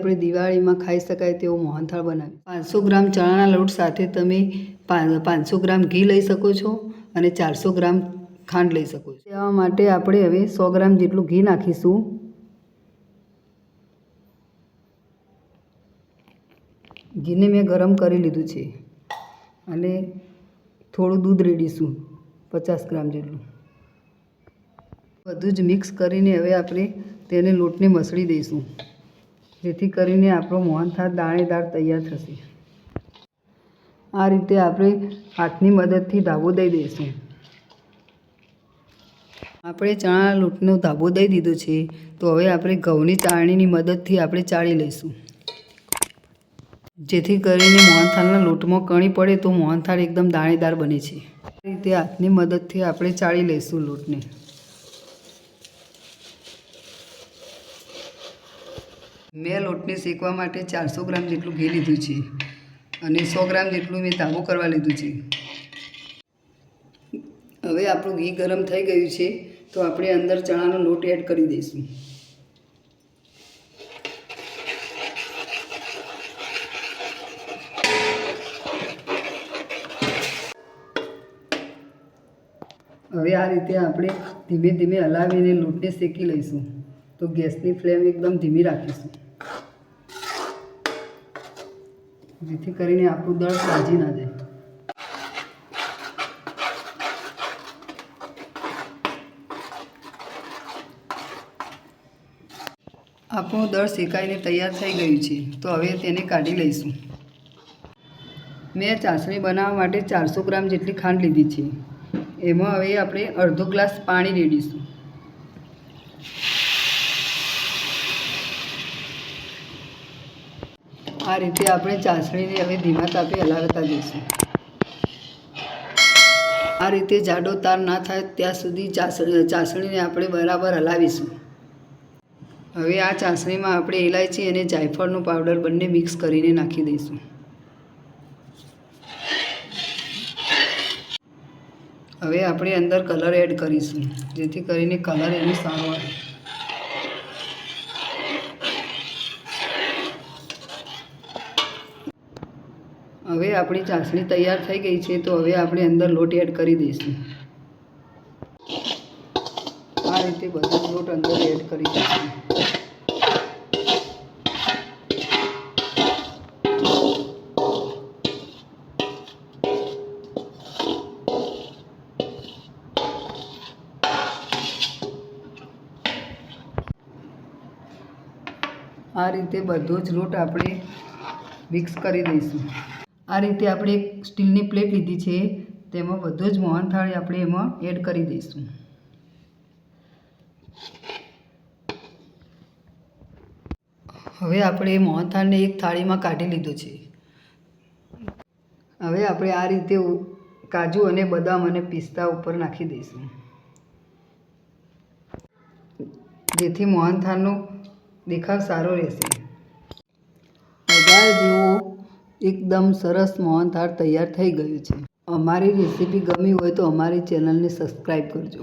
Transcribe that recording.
આપણે દિવાળીમાં ખાઈ શકાય તેવો મોહનથાળ બનાવીએ। 500 ગ્રામ ચણાના લોટ સાથે તમે 500 ગ્રામ ઘી લઈ શકો છો અને 400 ગ્રામ ખાંડ લઈ શકો છો। આ માટે આપણે હવે 100 ગ્રામ જેટલું ઘી નાખીશું। ઘીને મેં ગરમ કરી લીધું છે અને થોડું દૂધ રેડીશું 50 ગ્રામ જેટલું। બધું જ મિક્સ કરીને હવે આપણે તેને લોટને મસળી દઈશું, જેથી કરીને આપણો મોહનથાળ દાણેદાર તૈયાર થશે। આ રીતે આપણે હાથની મદદથી ધાબો દઈ દઈશું। આપણે ચણાના લોટનો ધાબો દઈ દીધો છે, તો હવે આપણે ઘઉંની ચાળણીની મદદથી આપણે ચાળી લઈશું, જેથી કરીને મોહનથાળના લોટમાં કણી પડે તો મોહનથાળ એકદમ દાણેદાર બને છે। આ રીતે હાથની મદદથી આપણે ચાળી લઈશું લોટને। મેં લોટને શેકવા માટે 400 ગ્રામ જેટલું ઘી લીધું છે અને 100 ગ્રામ જેટલું મેં ધાબો કરવા લીધું છે। હવે આપણું ઘી ગરમ થઈ ગયું છે, તો આપણે અંદર ચણાનો લોટ એડ કરી દઈશું। હવે આ રીતે આપણે ધીમે ધીમે હલાવીને લોટને શેકી લઈશું। તો ગેસની ફ્લેમ એકદમ ધીમી રાખીશું, જેથી કરીને આપણું દળ દાજી ના જાય। આપણું દળ શેકાઈને તૈયાર થઈ ગયું છે, તો હવે તેને કાઢી લઈશું। મેં ચાસણી બનાવવા માટે 400 ગ્રામ જેટલી ખાંડ લીધી છે। એમાં હવે આપણે અડધો ગ્લાસ પાણી રેડીશું। આ રીતે આપણે ચાસણીને હવે ધીમા તાપે હલાવતા જઈશું। આ રીતે જાડો તાર ના થાય ત્યાં સુધી ચાસણીને આપણે બરાબર હલાવીશું। હવે આ ચાસણીમાં આપણે ઇલાયચી અને જાયફળનો પાવડર બંને મિક્સ કરીને નાખી દઈશું। હવે આપણે અંદર કલર એડ કરીશું, જેથી કરીને કલર એનો સારો આવે। હવે આપણી ચાસણી તૈયાર થઈ ગઈ છે, તો હવે આપણે અંદર લોટ એડ કરી દઈશું। આ રીતે બધો લોટ અંદર એડ કરી દઈશું। આ રીતે બધો જ લોટ આપણે મિક્સ કરી દઈશું। આ રીતે આપણે એક સ્ટીલની પ્લેટ લીધી છે, તેમાં બધો જ મોહનથાળ આપણે એમાં એડ કરી દઈશું। હવે આપણે મોહનથાળને એક થાળીમાં કાઢી લીધો છે। હવે આપણે આ રીતે કાજુ અને બદામ અને પિસ્તા ઉપર નાખી દઈશું, જેથી મોહનથાળનો દેખાવ સારો રહેશે। બજાર જેવો એકદમ સરસ મોહનથાળ તૈયાર થઈ ગયું છે। અમારી રેસીપી ગમી હોય તો અમારી ચેનલને સબસ્ક્રાઈબ કરજો।